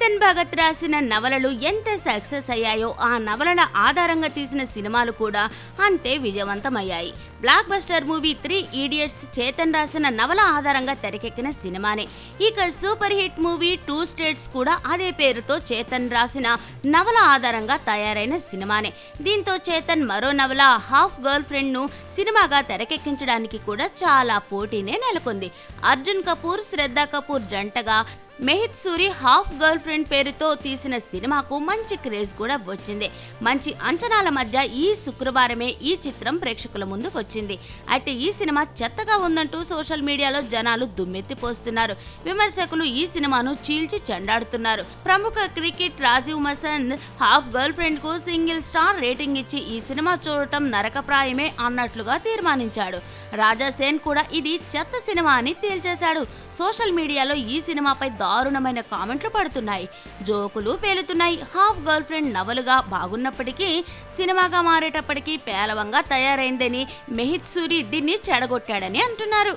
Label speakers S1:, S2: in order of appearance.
S1: చేతన్ భగత్ రాసిన నవలలు ఎంత సక్సెస్ అయ్యాయో ఆ నవలల ఆధారంగా తీసిన సినిమాలు కూడా అంతే విజయవంతమయ్యాయి. Blockbuster movie 3 idiots Chetan రాసిన నవల ఆధారంగా తెరకెక్కిన సినిమానే. ఇక సూపర్ హిట్ మూవీ 2 స్టేట్స్ కూడా అదే పేరుతో చేతన్ రాసిన నవల ఆధారంగా తయారైన సినిమానే. దీంతో చేతన్ మరో నవల హాఫ్ గర్ల్ ఫ్రెండ్ ను సినిమాగా తెరకెక్కించడానికి కూడా చాలా పోటీనే నెలకొంది. అర్జున్ కపూర్, శ్రద్ధా కపూర్ జంటగా మెహిత్ సూరి హాఫ్ గర్ల్ ఫ్రెండ్ పేరుతో తీసిన సినిమాకు మంచి క్రేజ్ కూడా వచ్చింది. మంచి అంచనాల మధ్య ఈ శుక్రవారమే ఈ చిత్రం ప్రేక్షకుల ముందుకు వచ్చింది. అయితే ఈ సినిమా చెత్తగా ఉందంటూ సోషల్ మీడియాలో జనాలు దుమ్మెత్తిపోస్తున్నారు. విమర్శకులు ఈ సినిమాను చీల్చి చెండాడుతున్నారు. ప్రముఖ critic Rajeev Masand half girl friend కు సింగిల్ స్టార్ రేటింగ్ ఇచ్చి ఈ సినిమా చూడటం నరకప్రాయమే అన్నట్లుగా తీర్మానించాడు. రాజా సేన్ కూడా ఇది చెత్త సినిమా అని తేల్చేశాడు. సోషల్ మీడియాలో ఈ సినిమాపై దారుణమైన కామెంట్లు పడుతున్నాయి, జోకులు పేలుతున్నాయి. హాఫ్ గర్ల్ ఫ్రెండ్ నవలుగా బాగున్నప్పటికీ సినిమాగా మారేటప్పటికీ పేలవంగా తయారైందని మెహిత్ సూరి దీన్ని చెడగొట్టాడని అంటున్నారు.